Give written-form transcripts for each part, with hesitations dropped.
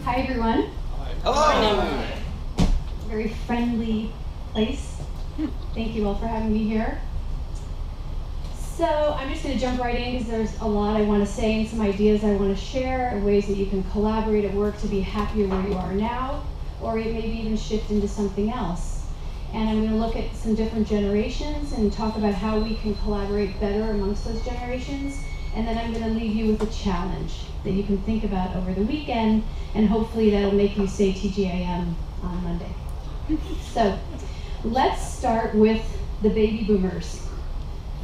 Hi everyone. Hello. Very friendly place. Thank you all for having me here. So I'm just going to jump right in because there's a lot I want to say and some ideas I want to share, and ways that you can collaborate at work to be happier where you are now, or maybe even shift into something else. And I'm going to look at some different generations and talk about how we can collaborate better amongst those generations. And then I'm going to leave you with a challenge that you can think about over the weekend, and hopefully that'll make you say TGIM on Monday. So let's start with the baby boomers.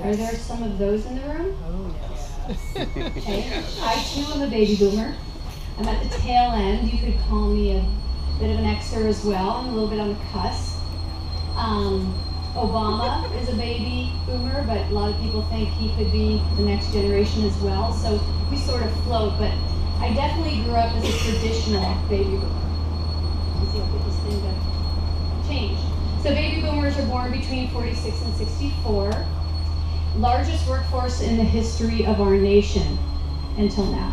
Are there some of those in the room? Oh, yes. Okay. I too am a baby boomer. I'm at the tail end. You could call me a bit of an Xer as well. I'm a little bit on the cusp. Obama is a baby boomer, but a lot of people think he could be the next generation as well. So we sort of float, but I definitely grew up as a traditional baby boomer. Let's see, I'll get this thing to change. So baby boomers are born between 46 and 64. Largest workforce in the history of our nation until now.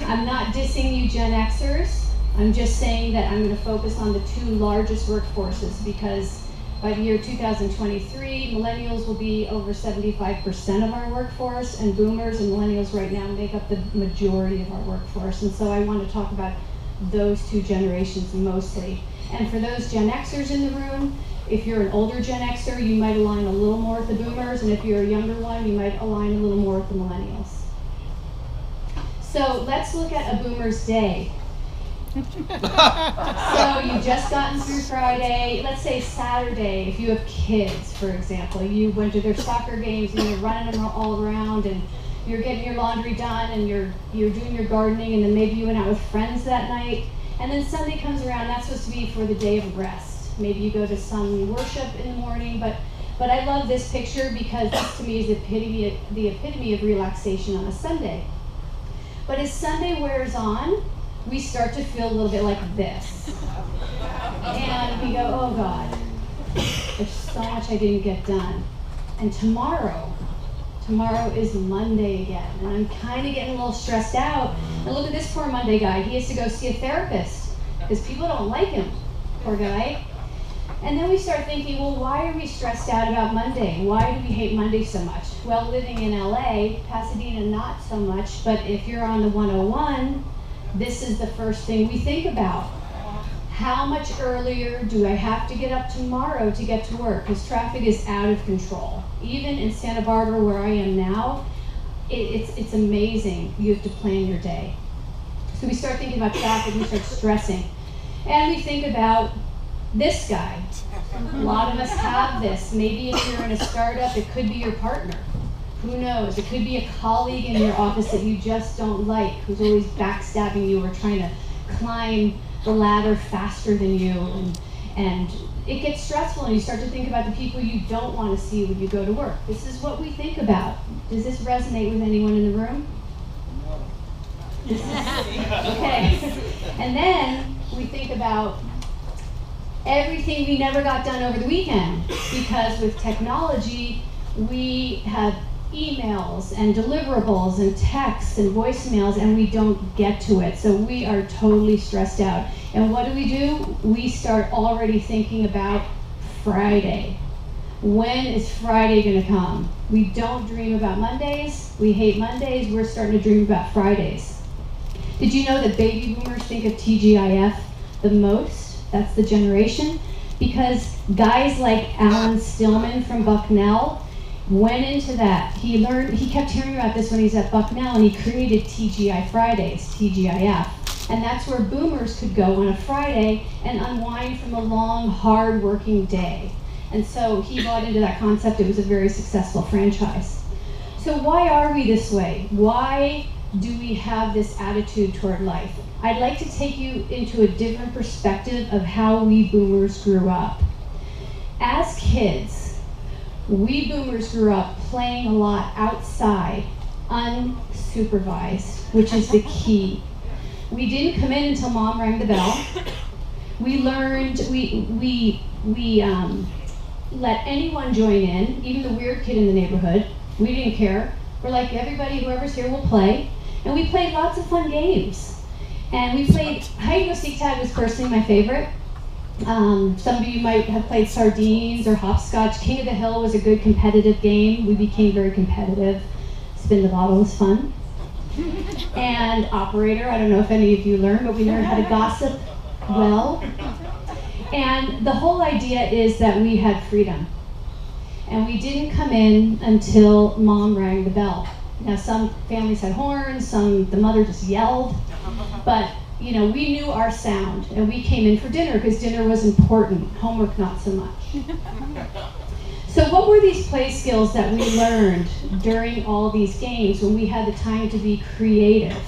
I'm not dissing you Gen Xers. I'm just saying that I'm going to focus on the two largest workforces, because by the year 2023, millennials will be over 75% of our workforce, and boomers and millennials right now make up the majority of our workforce. And so I want to talk about those two generations mostly. And for those Gen Xers in the room, if you're an older Gen Xer, you might align a little more with the boomers, and if you're a younger one, you might align a little more with the millennials. So let's look at a boomer's day. So you've just gotten through Friday, let's say Saturday, if you have kids, for example. You went to their soccer games and you're running them all around, and you're getting your laundry done, and you're doing your gardening, and then maybe you went out with friends that night. And then Sunday comes around, that's supposed to be for the day of rest. Maybe you go to some worship in the morning, but I love this picture because this to me is the epitome of relaxation on a Sunday. But as Sunday wears on, we start to feel a little bit like this. And we go, oh God, there's so much I didn't get done. And tomorrow is Monday again. And I'm kind of getting a little stressed out. And look at this poor Monday guy. He has to go see a therapist because people don't like him, poor guy. And then we start thinking, well, why are we stressed out about Monday? Why do we hate Monday so much? Well, living in LA, Pasadena, not so much, but if you're on the 101, this is the first thing we think about. How much earlier do I have to get up tomorrow to get to work? Because traffic is out of control. Even in Santa Barbara, where I am now, it's amazing. You have to plan your day. So we start thinking about traffic, we start stressing. And we think about this guy. A lot of us have this. Maybe if you're in a startup, it could be your partner. Who knows? It could be a colleague in your office that you just don't like, who's always backstabbing you or trying to climb the ladder faster than you. And it gets stressful, and you start to think about the people you don't want to see when you go to work. This is what we think about. Does this resonate with anyone in the room? Okay. And then we think about everything we never got done over the weekend, because with technology, we have emails and deliverables and texts and voicemails, and we don't get to it. So we are totally stressed out. And what do? We start already thinking about Friday. When is Friday going to come? We don't dream about Mondays. We hate Mondays. We're starting to dream about Fridays. Did you know that baby boomers think of TGIF the most? That's the generation. Because guys like Alan Stillman from Bucknell went into that. He kept hearing about this when he was at Bucknell, and he created TGI Fridays, TGIF. And that's where boomers could go on a Friday and unwind from a long, hard working day. And so he bought into that concept. It was a very successful franchise. So why are we this way? Why do we have this attitude toward life? I'd like to take you into a different perspective of how we boomers grew up. As kids, we boomers grew up playing a lot outside, unsupervised, which is the key. We didn't come in until mom rang the bell. We learned, we let anyone join in, even the weird kid in the neighborhood. We didn't care. We're like, everybody, whoever's here will play. And we played lots of fun games. And we played, hide and go seek tag was personally my favorite. Some of you might have played sardines or hopscotch. King of the Hill was a good competitive game. We became very competitive. Spin the bottle was fun. And operator, I don't know if any of you learned, but we learned how to gossip well. And the whole idea is that we had freedom. And we didn't come in until mom rang the bell. Now some families had horns, the mother just yelled, but you know, we knew our sound, and we came in for dinner because dinner was important, homework not so much. So what were these play skills that we learned during all these games when we had the time to be creative?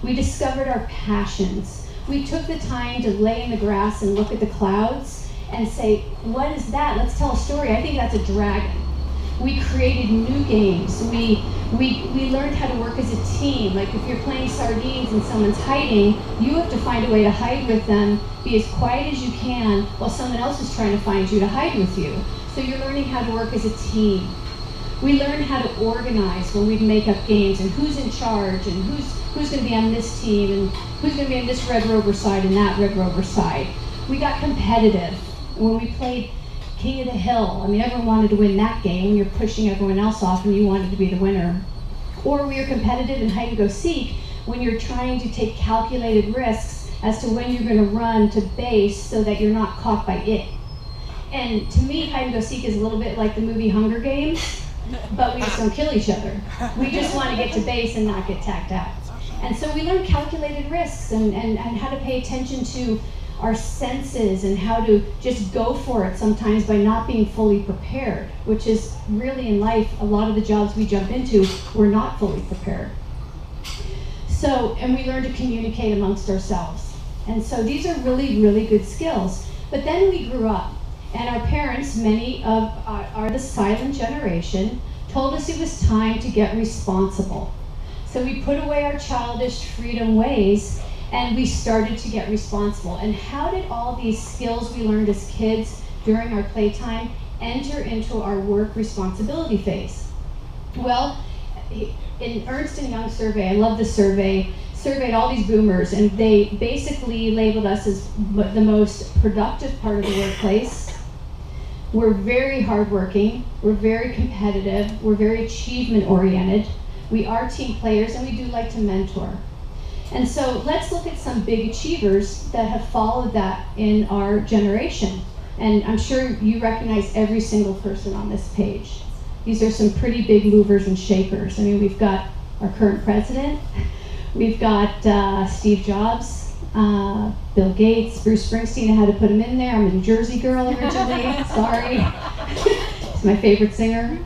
We discovered our passions. We took the time to lay in the grass and look at the clouds and say, what is that? Let's tell a story. I think that's a dragon. We created new games. We learned how to work as a team. Like if you're playing sardines and someone's hiding, you have to find a way to hide with them, be as quiet as you can while someone else is trying to find you to hide with you. So you're learning how to work as a team. We learned how to organize when we'd make up games and who's in charge and who's going to be on this team and who's going to be on this Red Rover side and that Red Rover side. We got competitive. When we played King of the Hill, I mean, everyone wanted to win that game when you're pushing everyone else off and you wanted to be the winner. Or we were competitive in hide and go seek when you're trying to take calculated risks as to when you're going to run to base so that you're not caught by it. And to me, hide and go seek is a little bit like the movie Hunger Games, but we just don't kill each other. We just want to get to base and not get tacked out. And so we learned calculated risks and how to pay attention to our senses and how to just go for it sometimes by not being fully prepared, which is really in life, a lot of the jobs we jump into, we're not fully prepared. So, and we learn to communicate amongst ourselves. And so these are really, really good skills. But then we grew up, and our parents, many of are the silent generation, told us it was time to get responsible. So we put away our childish freedom ways and we started to get responsible. And how did all these skills we learned as kids during our playtime enter into our work responsibility phase? Well, in Ernst & Young survey, I love this survey, surveyed all these boomers, and they basically labeled us as the most productive part of the workplace. We're very hardworking, we're very competitive, we're very achievement oriented, we are team players, and we do like to mentor. And so let's look at some big achievers that have followed that in our generation. And I'm sure you recognize every single person on this page. These are some pretty big movers and shakers. I mean, we've got our current president, we've got Steve Jobs, Bill Gates, Bruce Springsteen. I had to put him in there. I'm a New Jersey girl originally, sorry. He's my favorite singer.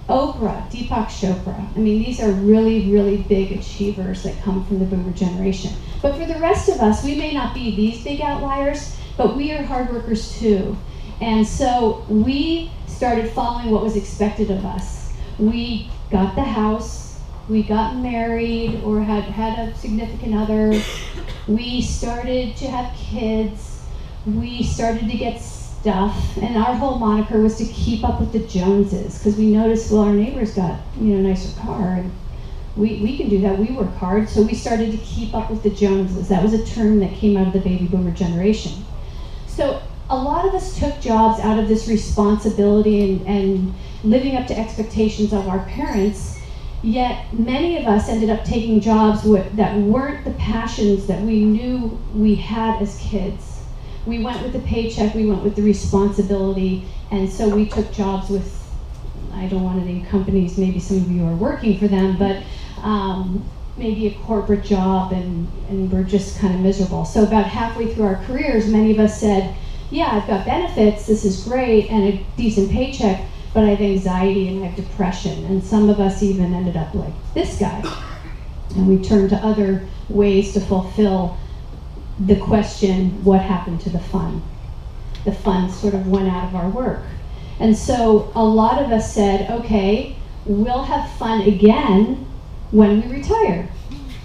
Oprah, Deepak Chopra. I mean, these are really, really big achievers that come from the boomer generation. But for the rest of us, we may not be these big outliers, but we are hard workers too. And so we started following what was expected of us. We got the house, we got married or had a significant other, we started to have kids, we started to get stuff, and our whole moniker was to keep up with the Joneses, because we noticed, well, our neighbors got, you know, a nicer car, and we can do that. We work hard, so we started to keep up with the Joneses. That was a term that came out of the baby boomer generation. So a lot of us took jobs out of this responsibility and living up to expectations of our parents, yet many of us ended up taking jobs that weren't the passions that we knew we had as kids. We went with the paycheck, we went with the responsibility, and so we took jobs with, I don't want to name companies, maybe some of you are working for them, but maybe a corporate job, and we're just kind of miserable. So about halfway through our careers, many of us said, yeah, I've got benefits, this is great, and a decent paycheck, but I have anxiety and I have depression, and some of us even ended up like this guy. And we turned to other ways to fulfill the question, what happened to the fun? The fun sort of went out of our work. And so a lot of us said, okay, we'll have fun again when we retire.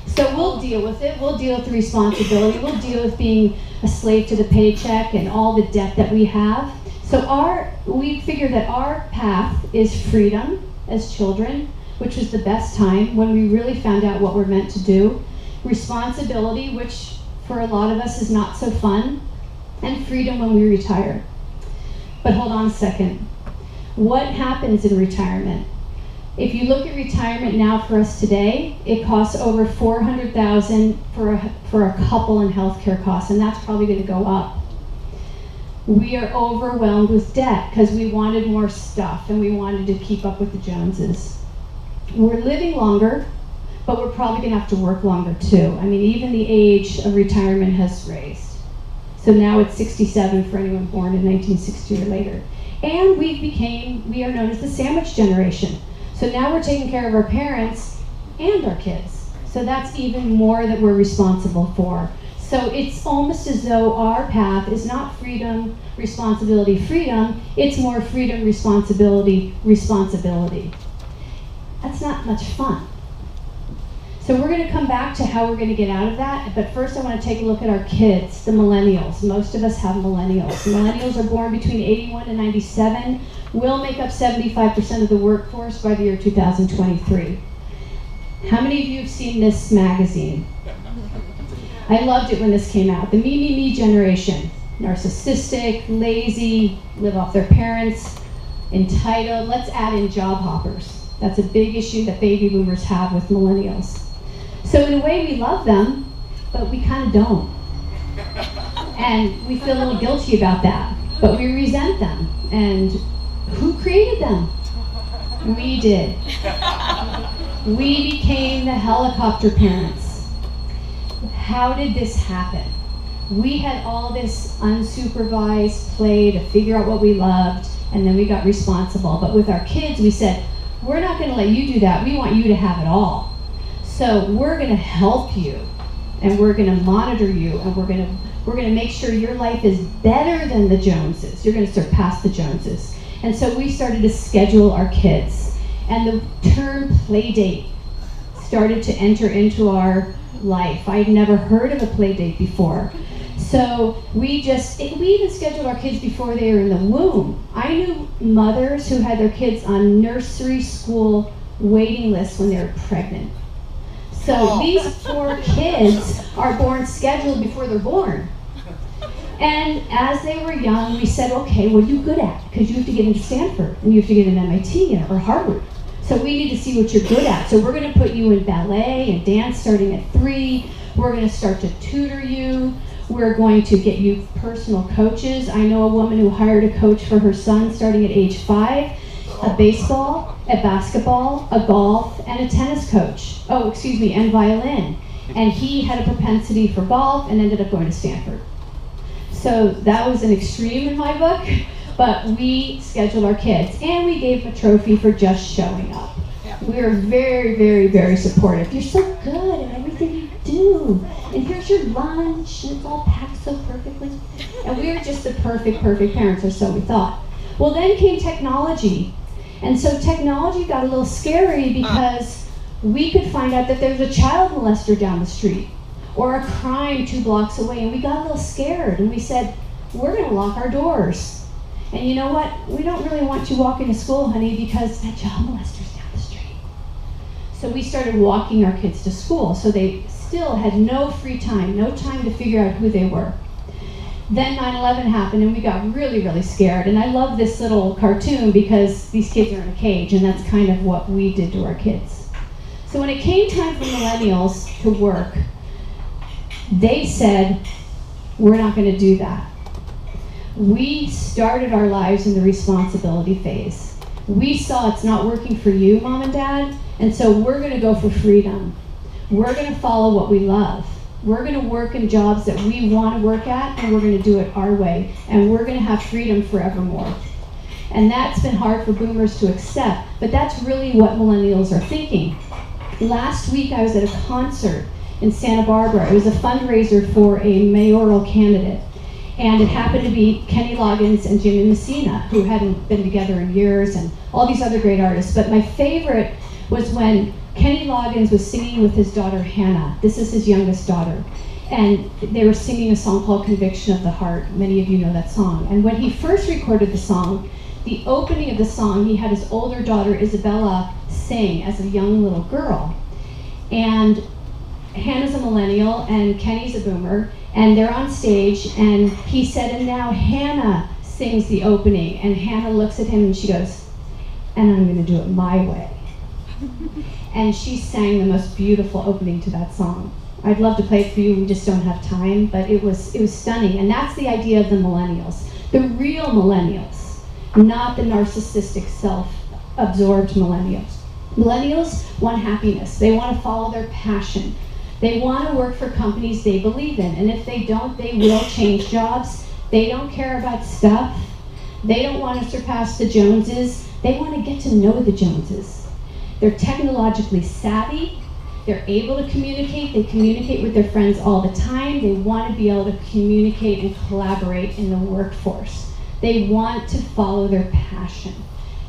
So we'll deal with it, we'll deal with the responsibility, we'll deal with being a slave to the paycheck and all the debt that we have. So we figured that our path is freedom as children, which was the best time when we really found out what we're meant to do. responsibility, which for a lot of us is not so fun, and freedom when we retire. But hold on a second. What happens in retirement? If you look at retirement now for us today, it costs over $400,000 for a couple in healthcare costs, and that's probably going to go up. We are overwhelmed with debt because we wanted more stuff and we wanted to keep up with the Joneses. We're living longer, but we're probably going to have to work longer too. I mean, even the age of retirement has raised. So now it's 67 for anyone born in 1960 or later. And we are known as the sandwich generation. So now we're taking care of our parents and our kids. So that's even more that we're responsible for. So it's almost as though our path is not freedom, responsibility, freedom. It's more freedom, responsibility, responsibility. That's not much fun. So we're going to come back to how we're going to get out of that. But first I want to take a look at our kids, the millennials. Most of us have millennials. Millennials are born between 81 and 97. Will make up 75% of the workforce by the year 2023. How many of you have seen this magazine? I loved it when this came out. The me, me, me generation. Narcissistic, lazy, live off their parents, entitled. Let's add in job hoppers. That's a big issue that baby boomers have with millennials. So in a way we love them, but we kind of don't. And we feel a little guilty about that, but we resent them. And who created them? We did. We became the helicopter parents. How did this happen? We had all this unsupervised play to figure out what we loved, and then we got responsible. But with our kids, we said, we're not going to let you do that. We want you to have it all. So we're going to help you, and we're going to monitor you, and we're going to make sure your life is better than the Joneses. You're going to surpass the Joneses. And so we started to schedule our kids, and the term play date started to enter into our life. I'd never heard of a play date before. So we even scheduled our kids before they were in the womb. I knew mothers who had their kids on nursery school waiting lists when they were pregnant. So these poor kids are born scheduled before they're born. And as they were young, we said, okay, what are you good at? Because you have to get into Stanford, and you have to get into MIT or Harvard. So we need to see what you're good at. So we're going to put you in ballet and dance starting at 3. We're going to start to tutor you. We're going to get you personal coaches. I know a woman who hired a coach for her son starting at age 5, a baseball, a basketball, a golf, and a tennis coach. And violin. And he had a propensity for golf and ended up going to Stanford. So that was an extreme in my book, but we scheduled our kids, and we gave a trophy for just showing up. We were very, very, very supportive. You're so good at everything you do, and here's your lunch, and it's all packed so perfectly. And we were just the perfect parents, or so we thought. Well, then came technology, and so technology got a little scary because we could find out that there's a child molester down the street, or a crime 2 blocks away, and we got a little scared, and we said, we're going to lock our doors. And you know what? We don't really want you walking to school, honey, because that child molester's down the street. So we started walking our kids to school, so they still had no free time, no time to figure out who they were. Then 9/11 happened, and we got really, really scared. And I love this little cartoon because these kids are in a cage, and that's kind of what we did to our kids. So when it came time for millennials to work, they said, we're not going to do that. We started our lives in the responsibility phase. We saw it's not working for you, Mom and Dad, and so we're going to go for freedom. We're going to follow what we love. We're going to work in jobs that we want to work at, and we're going to do it our way, and we're going to have freedom forevermore. And that's been hard for boomers to accept, but that's really what millennials are thinking. Last week I was at a concert in Santa Barbara. It was a fundraiser for a mayoral candidate. And it happened to be Kenny Loggins and Jimmy Messina, who hadn't been together in years, and all these other great artists. But my favorite was when Kenny Loggins was singing with his daughter Hanna. This is his youngest daughter. And they were singing a song called Conviction of the Heart. Many of you know that song. And when he first recorded the song, the opening of the song, he had his older daughter Isabella sing as a young little girl. And Hannah's a millennial and Kenny's a boomer, and they're on stage, and he said, and now Hanna sings the opening, and Hanna looks at him and she goes, and I'm going to do it my way. And she sang the most beautiful opening to that song. I'd love to play it for you, we just don't have time, but it was stunning, and that's the idea of the millennials. The real millennials, not the narcissistic, self-absorbed millennials. Millennials want happiness. They want to follow their passion. They want to work for companies they believe in, and if they don't, they will change jobs. They don't care about stuff. They don't want to surpass the Joneses. They want to get to know the Joneses. They're technologically savvy. They're able to communicate. They communicate with their friends all the time. They want to be able to communicate and collaborate in the workforce. They want to follow their passion.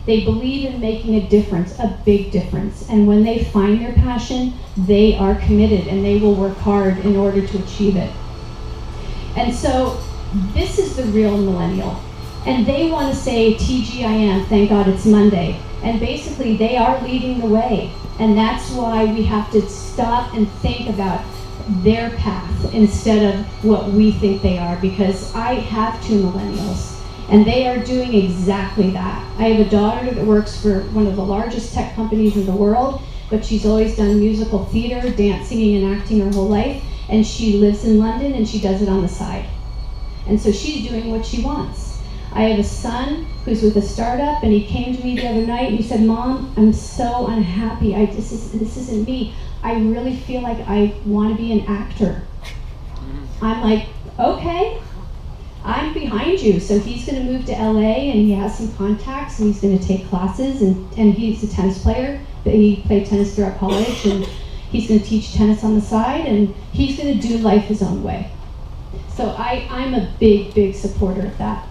They believe in making a difference, a big difference. And when they find their passion, they are committed and they will work hard in order to achieve it. And so this is the real millennial. And they want to say TGIM, thank God it's Monday. And basically they are leading the way. And that's why we have to stop and think about their path instead of what we think they are, because I have two millennials. And they are doing exactly that. I have a daughter that works for one of the largest tech companies in the world, but she's always done musical theater, dance, singing, and acting her whole life, and she lives in London and she does it on the side. And so she's doing what she wants. I have a son who's with a startup, and he came to me the other night and he said, Mom, I'm so unhappy. This isn't me. I really feel like I want to be an actor. I'm like, okay. I'm behind you. So he's going to move to LA, and he has some contacts, and he's going to take classes, and he's a tennis player, but he played tennis throughout college, and he's going to teach tennis on the side, and he's going to do life his own way. So I'm a big, big supporter of that.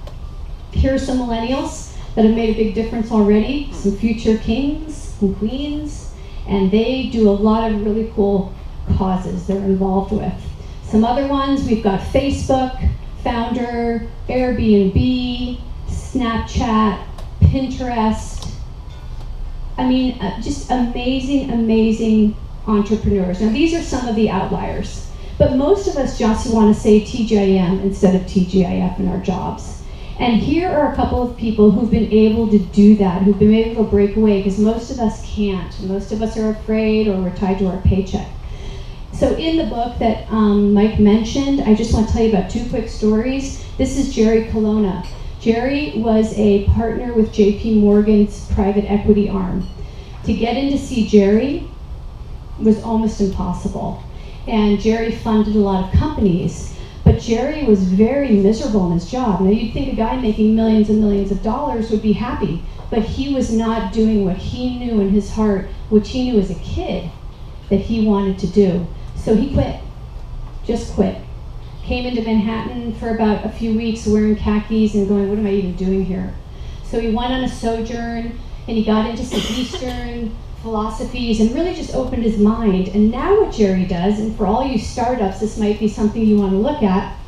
Here are some millennials that have made a big difference already, some future kings and queens, and they do a lot of really cool causes they're involved with. Some other ones, we've got Facebook, Founder, Airbnb, Snapchat, Pinterest. I mean, just amazing, amazing entrepreneurs. Now, these are some of the outliers, but most of us just want to say TGIM instead of TGIF in our jobs. And here are a couple of people who've been able to do that, who've been able to break away, because most of us can't. Most of us are afraid, or we're tied to our paycheck. So in the book that Mike mentioned, I just want to tell you about two quick stories. This is Jerry Colonna. Jerry was a partner with JP Morgan's private equity arm. To get in to see Jerry was almost impossible. And Jerry funded a lot of companies, but Jerry was very miserable in his job. Now you'd think a guy making millions and millions of dollars would be happy, but he was not doing what he knew in his heart, which he knew as a kid that he wanted to do. So he quit, just quit. Came into Manhattan for about a few weeks wearing khakis and going, what am I even doing here? So he went on a sojourn, and he got into some Eastern philosophies and really just opened his mind. And now what Jerry does, and for all you startups, this might be something you want to look at,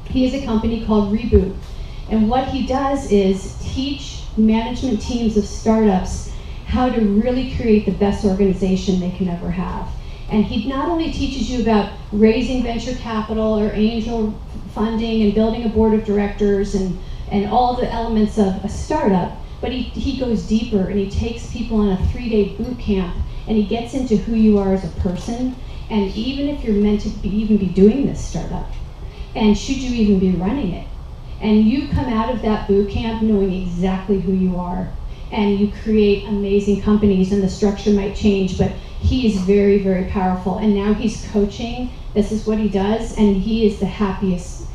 he has a company called Reboot. And what he does is teach management teams of startups how to really create the best organization they can ever have. And he not only teaches you about raising venture capital or angel funding and building a board of directors and all the elements of a startup, but he goes deeper, and he takes people on a 3-day boot camp, and he gets into who you are as a person, and even if you're meant to even be doing this startup, and should you even be running it. And you come out of that boot camp knowing exactly who you are, and you create amazing companies, and the structure might change, but he is very, very powerful. And now he's coaching. This is what he does, and he is the happiest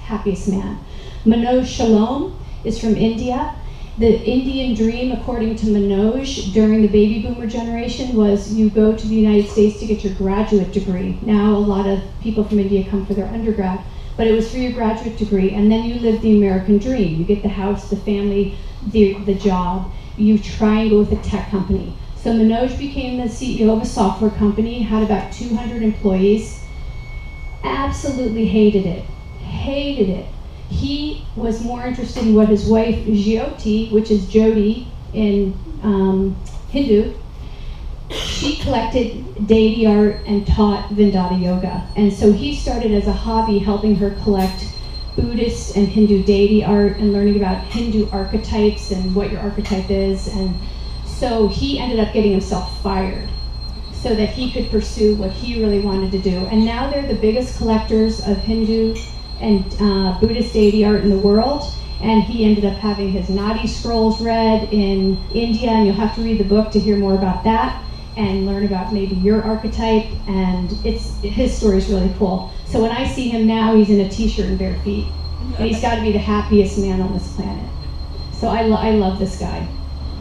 man. Manoj Shalom is from India. The Indian dream, according to Manoj, during the baby boomer generation was you go to the United States to get your graduate degree. Now a lot of people from India come for their undergrad, but it was for your graduate degree, and then you live the American dream. You get the house, the family, the job. You try and go with a tech company. So Manoj became the CEO of a software company, had about 200 employees, absolutely hated it. He was more interested in what his wife, Jyoti, which is Jody in Hindu, she collected deity art and taught Vindata yoga. And so he started as a hobby helping her collect Buddhist and Hindu deity art and learning about Hindu archetypes and what your archetype is. And so he ended up getting himself fired so that he could pursue what he really wanted to do. And now they're the biggest collectors of Hindu and Buddhist deity art in the world. And he ended up having his Nadi scrolls read in India, and you'll have to read the book to hear more about that and learn about maybe your archetype. And his story is really cool. So when I see him now, he's in a t-shirt and bare feet. And he's got to be the happiest man on this planet. So I love this guy.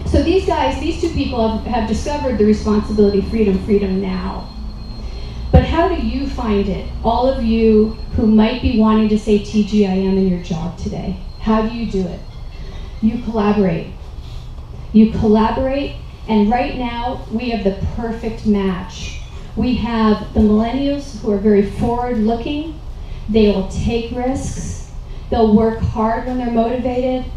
So these guys, these two people have discovered the responsibility, freedom now. But how do you find it? All of you who might be wanting to say TGIM in your job today, how do you do it? You collaborate. You collaborate, and right now we have the perfect match. We have the millennials who are very forward-looking. They will take risks. They'll work hard when they're motivated.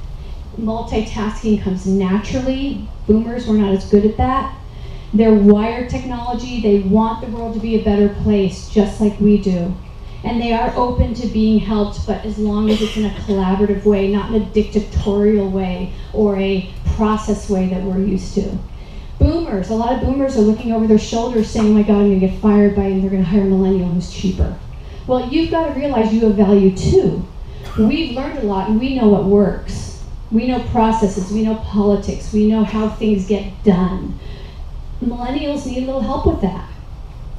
Multitasking comes naturally. Boomers, we're not as good at that. They're wired technology. They want the world to be a better place, just like we do. And they are open to being helped, but as long as it's in a collaborative way, not in a dictatorial way or a process way that we're used to. Boomers, a lot of boomers are looking over their shoulders saying, oh my God, I'm gonna get fired by, and they're gonna hire a millennial who's cheaper. Well, you've got to realize you have value too. We've learned a lot and we know what works. We know processes, we know politics, we know how things get done. Millennials need a little help with that.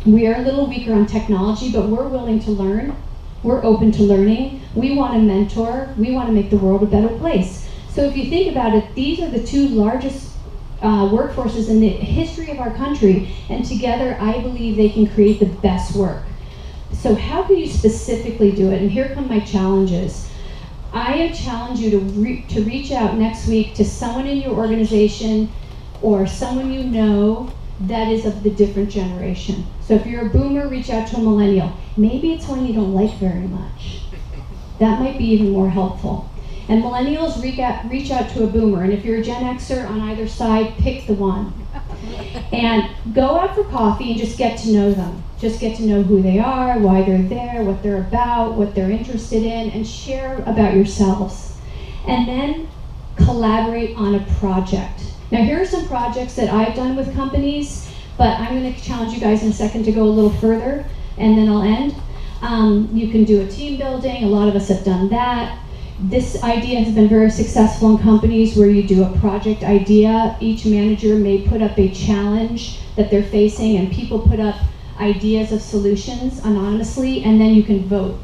We are a little weaker on technology, but we're willing to learn. We're open to learning. We want to mentor. We want to make the world a better place. So if you think about it, these are the two largest workforces in the history of our country, and together I believe they can create the best work. So how can you specifically do it? And here come my challenges. I challenge you to reach out next week to someone in your organization or someone you know that is of the different generation. So if you're a boomer, reach out to a millennial. Maybe it's one you don't like very much. That might be even more helpful. And millennials, reach out to a boomer. And if you're a Gen Xer on either side, pick the one. And go out for coffee and just get to know them. Just get to know who they are, why they're there, what they're about, what they're interested in, and share about yourselves. And then collaborate on a project. Now here are some projects that I've done with companies, but I'm going to challenge you guys in a second to go a little further, and then I'll end. You can do a team building. A lot of us have done that. This idea has been very successful in companies where you do a project idea. Each manager may put up a challenge that they're facing, and people put up ideas of solutions anonymously, and then you can vote.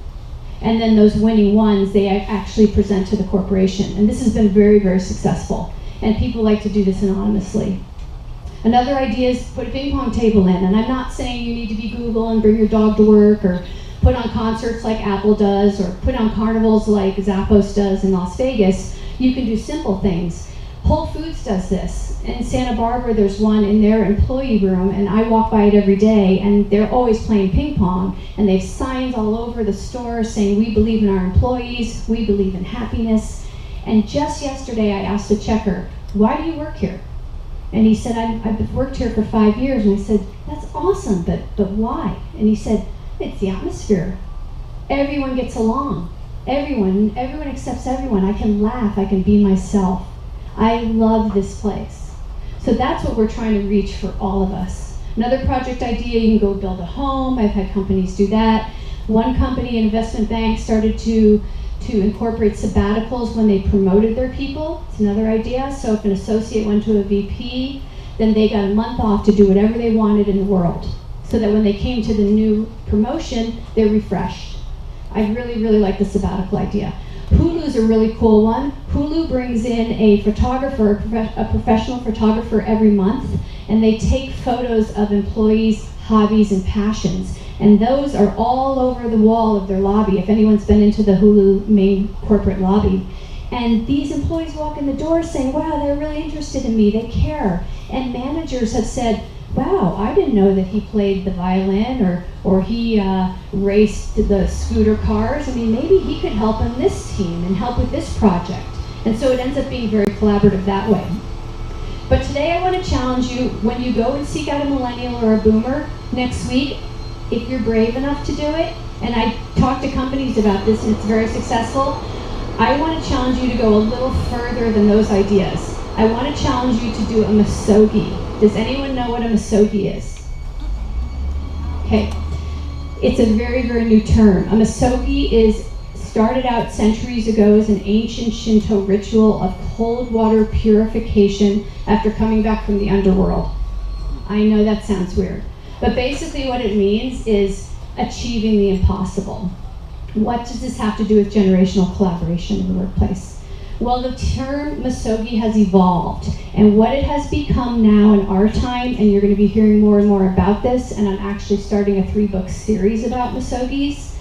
And then those winning ones, they actually present to the corporation. And this has been very, very successful. And people like to do this anonymously. Another idea is put a ping pong table in. And I'm not saying you need to be Google and bring your dog to work, or put on concerts like Apple does, or put on carnivals like Zappos does in Las Vegas. You can do simple things. Whole Foods does this. In Santa Barbara, there's one in their employee room, and I walk by it every day, and they're always playing ping pong, and they have signs all over the store saying, we believe in our employees, we believe in happiness. And just yesterday, I asked the checker, why do you work here? And he said, I've worked here for 5 years. And I said, that's awesome, but why? And he said, it's the atmosphere. Everyone gets along. Everyone accepts everyone. I can laugh, I can be myself. I love this place. So that's what we're trying to reach for all of us. Another project idea, you can go build a home. I've had companies do that. One company, an investment bank, started to incorporate sabbaticals when they promoted their people. It's another idea. So if an associate went to a VP, then they got a month off to do whatever they wanted in the world, so that when they came to the new promotion, they're refreshed. I really, really like the sabbatical idea. Hulu's a really cool one. Hulu brings in a photographer, a professional photographer every month, and they take photos of employees' hobbies and passions. And those are all over the wall of their lobby, if anyone's been into the Hulu main corporate lobby. And these employees walk in the door saying, wow, they're really interested in me, they care. And managers have said, wow, I didn't know that he played the violin or he raced the scooter cars. I mean, maybe he could help on this team and help with this project. And so it ends up being very collaborative that way. But today I want to challenge you, when you go and seek out a millennial or a boomer next week, if you're brave enough to do it, and I talk to companies about this and it's very successful, I want to challenge you to go a little further than those ideas. I want to challenge you to do a MISOGI. Does anyone know what a MISOGI is? Okay, it's a very, very new term. A MISOGI started out centuries ago as an ancient Shinto ritual of cold water purification after coming back from the underworld. I know that sounds weird, but basically what it means is achieving the impossible. What does this have to do with generational collaboration in the workplace? Well, the term MISOGI has evolved, and what it has become now in our time, and you're going to be hearing more and more about this, and I'm actually starting a 3-book series about MISOGIs,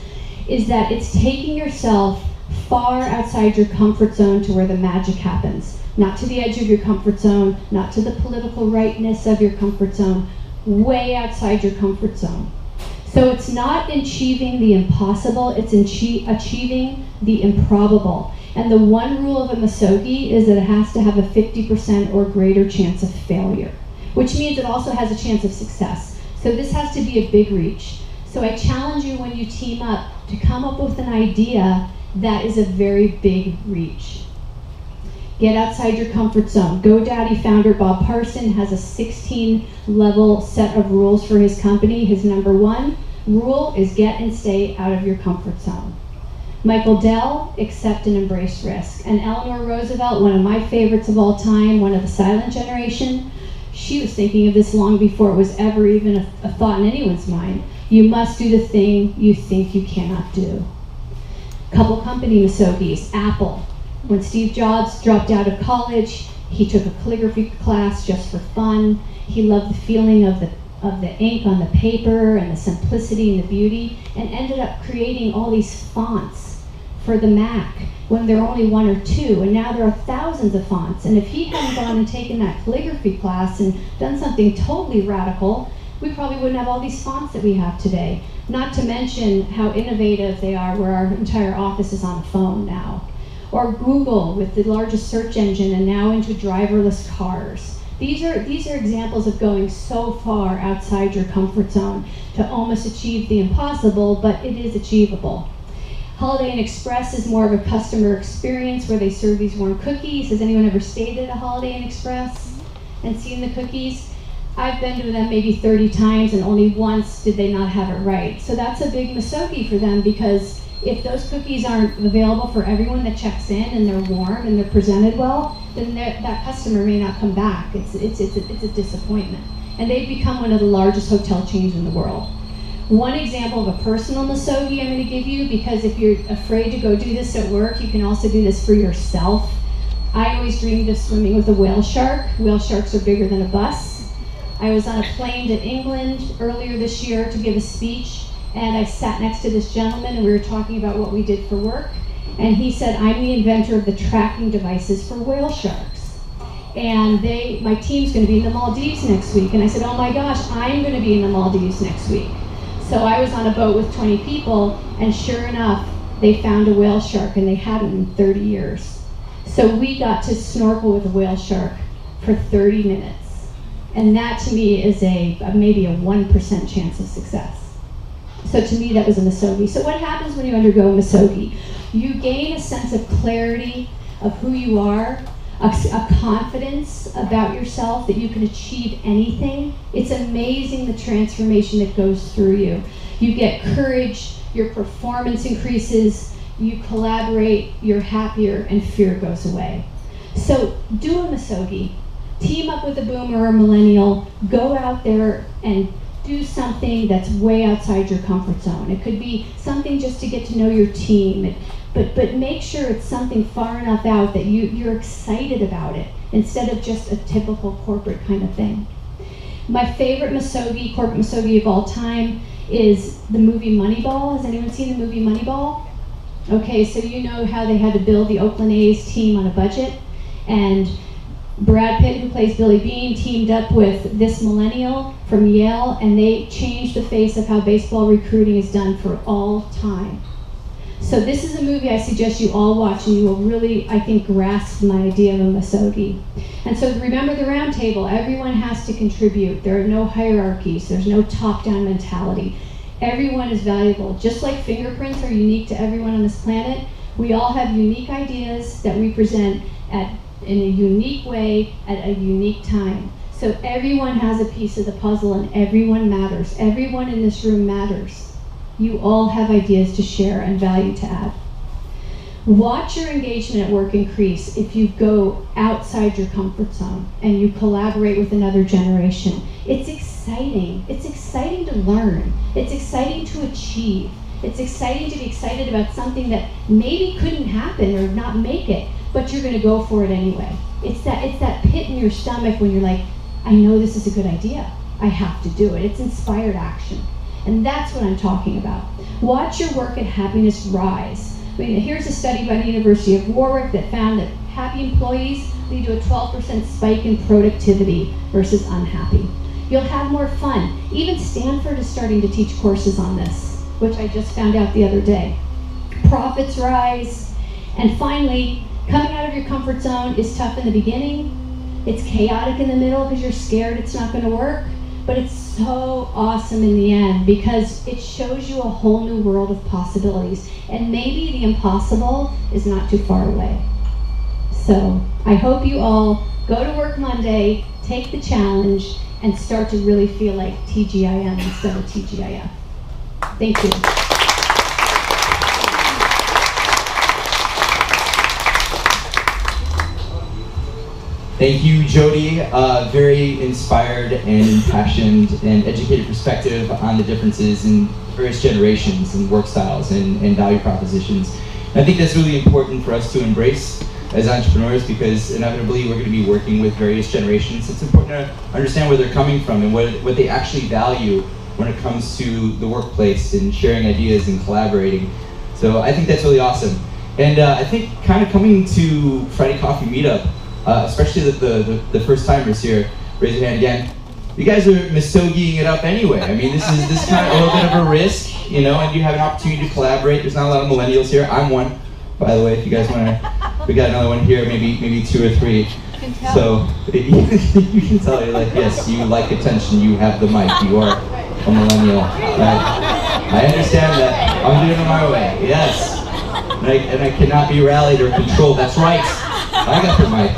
is that it's taking yourself far outside your comfort zone to where the magic happens. Not to the edge of your comfort zone, not to the political rightness of your comfort zone, way outside your comfort zone. So it's not achieving the impossible, it's achieving the improbable. And the one rule of a MISOGI is that it has to have a 50% or greater chance of failure, which means it also has a chance of success. So this has to be a big reach. So I challenge you when you team up to come up with an idea that is a very big reach. Get outside your comfort zone. GoDaddy founder Bob Parson has a 16-level set of rules for his company. His number 1 rule is get and stay out of your comfort zone. Michael Dell, accept and embrace risk. And Eleanor Roosevelt, one of my favorites of all time, one of the silent generation, she was thinking of this long before it was ever even a thought in anyone's mind. You must do the thing you think you cannot do. Couple company MISOGIs. Apple. When Steve Jobs dropped out of college, he took a calligraphy class just for fun. He loved the feeling of the ink on the paper and the simplicity and the beauty, and ended up creating all these fonts for the Mac when there were only 1 or 2, and now there are thousands of fonts. And if he hadn't gone and taken that calligraphy class and done something totally radical, we probably wouldn't have all these fonts that we have today. Not to mention how innovative they are, where our entire office is on a phone now. Or Google with the largest search engine and now into driverless cars. These are examples of going so far outside your comfort zone to almost achieve the impossible, but it is achievable. Holiday Inn Express is more of a customer experience where they serve these warm cookies. Has anyone ever stayed at a Holiday Inn Express and seen the cookies? I've been to them maybe 30 times and only once did they not have it right. So that's a big MISOGI for them, because if those cookies aren't available for everyone that checks in and they're warm and they're presented well, then that customer may not come back. It's a disappointment. And they've become one of the largest hotel chains in the world. One example of a personal MISOGI I'm going to give you, because if you're afraid to go do this at work, you can also do this for yourself. I always dreamed of swimming with a whale shark. Whale sharks are bigger than a bus. I was on a plane to England earlier this year to give a speech, and I sat next to this gentleman and we were talking about what we did for work, and he said, I'm the inventor of the tracking devices for whale sharks. And my team's going to be in the Maldives next week. And I said, oh my gosh, I'm going to be in the Maldives next week. So I was on a boat with 20 people, and sure enough, they found a whale shark, and they hadn't in 30 years. So we got to snorkel with a whale shark for 30 minutes. And that to me is maybe a 1% chance of success. So to me, that was a MISOGI. So what happens when you undergo a MISOGI? You gain a sense of clarity of who you are, a confidence about yourself that you can achieve anything. It's amazing the transformation that goes through you. You get courage, your performance increases, you collaborate, you're happier, and fear goes away. So do a MISOGI. Team up with a boomer or a millennial, go out there and do something that's way outside your comfort zone. It could be something just to get to know your team, but make sure it's something far enough out that you're excited about it, instead of just a typical corporate kind of thing. My favorite MISOGI, corporate MISOGI of all time, is the movie Moneyball. Has anyone seen the movie Moneyball? Okay, so you know how they had to build the Oakland A's team on a budget, and Brad Pitt, who plays Billy Bean, teamed up with this millennial from Yale, and they changed the face of how baseball recruiting is done for all time. So So this is a movie I suggest you all watch, and you will really, I think, grasp my idea of a misogi. And so remember the round table. Everyone has to contribute. There are no hierarchies. There's no top-down mentality. Everyone is valuable. Just like fingerprints are unique to everyone on this planet, we all have unique ideas that we present in a unique way at a unique time. So everyone has a piece of the puzzle, and everyone matters. Everyone in this room matters. You all have ideas to share and value to add. Watch your engagement at work increase if you go outside your comfort zone and you collaborate with another generation. It's exciting. It's exciting to learn. It's exciting to achieve. It's exciting to be excited about something that maybe couldn't happen or not make it, but you're going to go for it anyway. It's that pit in your stomach when you're like, I know this is a good idea. I have to do it. It's inspired action. And that's what I'm talking about. Watch your work and happiness rise. I mean, here's a study by the University of Warwick that found that happy employees lead to a 12% spike in productivity versus unhappy. You'll have more fun. Even Stanford is starting to teach courses on this, which I just found out the other day. Profits rise. And finally, coming out of your comfort zone is tough in the beginning. It's chaotic in the middle because you're scared it's not going to work. But it's so awesome in the end because it shows you a whole new world of possibilities. And maybe the impossible is not too far away. So I hope you all go to work Monday, take the challenge, and start to really feel like TGIM instead of TGIF. Thank you. Thank you, Jody. Very inspired and impassioned and educated perspective on the differences in various generations and work styles and value propositions. And I think that's really important for us to embrace as entrepreneurs because inevitably we're going to be working with various generations. It's important to understand where they're coming from and what they actually value when it comes to the workplace and sharing ideas and collaborating. So I think that's really awesome. And I think kind of coming to Friday Coffee Meetup, especially the first timers here, raise your hand again. You guys are misogiing it up anyway. I mean, this is kind of a little bit of a risk, you know, and you have an opportunity to collaborate. There's not a lot of millennials here. I'm one, by the way, if you guys want to. We got another one here, maybe two or three. So you can tell, you're like, yes, you like attention, you have the mic, you are a millennial. I understand that. I'm doing it my way, yes. And I cannot be rallied or controlled, that's right. I got the mic.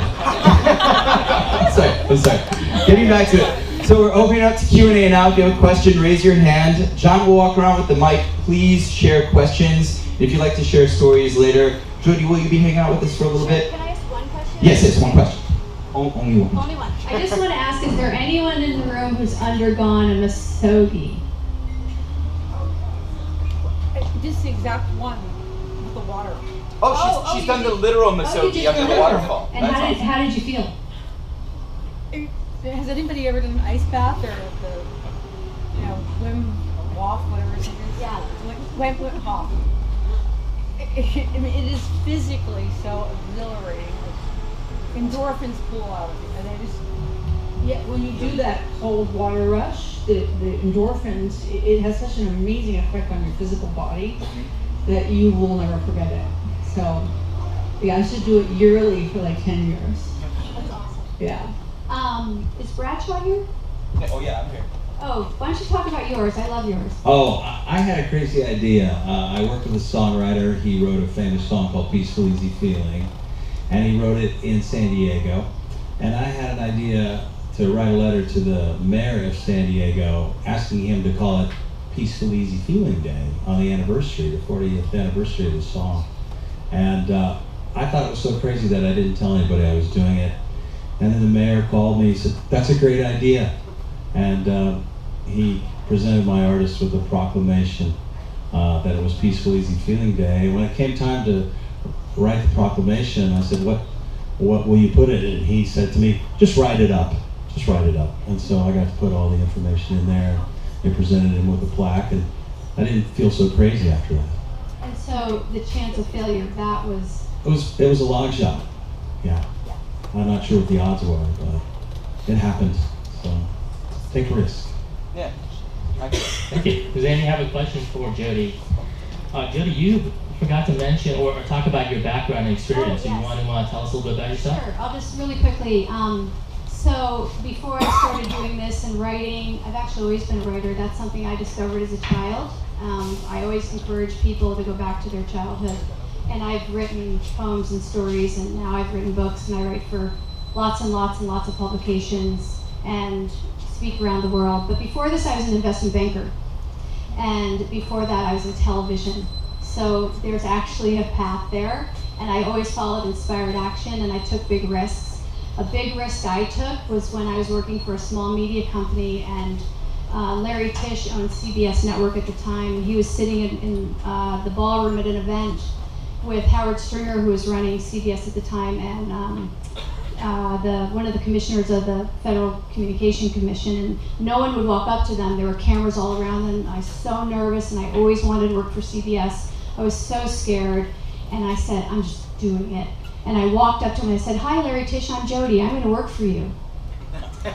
I'm sorry. Getting back to it. So we're opening up to Q&A now. If you have a question, raise your hand. John will walk around with the mic. Please share questions. If you'd like to share stories later. Jody, will you be hanging out with us for a little bit? Can I ask one question? Yes, one question. Only one. Only one. I just want to ask, is there anyone in the room who's undergone a misogi? Just the exact one with the water. Oh, she's done the literal misogi under the waterfall. And how did you feel? Has anybody ever done an ice bath or the, Wim Hof, whatever it is? Yeah. Wim Hof. I mean, it is physically so exhilarating. Endorphins pull out of you, and they just. Yeah, when you do that cold water rush, the endorphins, it has such an amazing effect on your physical body that you will never forget it. So, yeah, I should do it yearly for like 10 years. That's awesome. Yeah. Is Bradshaw here? Oh yeah, I'm here. Oh, why don't you talk about yours? I love yours. Oh, I had a crazy idea. I worked with a songwriter. He wrote a famous song called Peaceful Easy Feeling, and he wrote it in San Diego. And I had an idea to write a letter to the mayor of San Diego asking him to call it Peaceful Easy Feeling Day on the anniversary, the 40th anniversary of the song. And I thought it was so crazy that I didn't tell anybody I was doing it. And then the mayor called me and said, that's a great idea. And he presented my artist with a proclamation that it was Peaceful Easy Feeling Day. And when it came time to write the proclamation, I said, what will you put it in? And he said to me, just write it up. Just write it up. And so I got to put all the information in there and presented him with a plaque. And I didn't feel so crazy after that. And so the chance of failure, that was... It was a long shot. Yeah. I'm not sure what the odds were, but it happened. So take a risk. Yeah. Thank you. Does anyone have a question for Jody? Jody, you forgot to mention or talk about your background and experience. Oh, yes. You want to tell us a little bit about yourself? Sure, I'll just really quickly. So before I started doing this and writing, I've actually always been a writer. That's something I discovered as a child. I always encourage people to go back to their childhood. And I've written poems and stories, and now I've written books, and I write for lots and lots and lots of publications and speak around the world. But before this, I was an investment banker. And before that, I was in television. So there's actually a path there. And I always followed inspired action, and I took big risks. A big risk I took was when I was working for a small media company, and Larry Tisch owned CBS Network at the time, and he was sitting in the ballroom at an event with Howard Stringer, who was running CBS at the time, and one of the commissioners of the Federal Communication Commission, and no one would walk up to them. There were cameras all around them. I was so nervous, and I always wanted to work for CBS. I was so scared, and I said, I'm just doing it. And I walked up to him and I said, hi, Larry Tisch, I'm Jody. I'm going to work for you.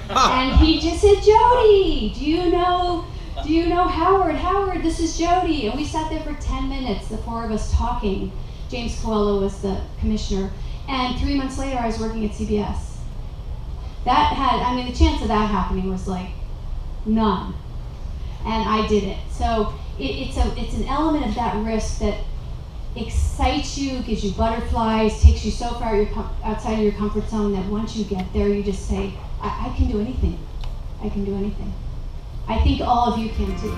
And he just said, Jody, do you know Howard? Howard, this is Jody. And we sat there for 10 minutes, the four of us talking. James Coelho was the commissioner. And 3 months later, I was working at CBS. The chance of that happening was like none. And I did it. So it's an element of that risk that excites you, gives you butterflies, takes you so far outside of your comfort zone that once you get there, you just say, I can do anything. I can do anything. I think all of you can too.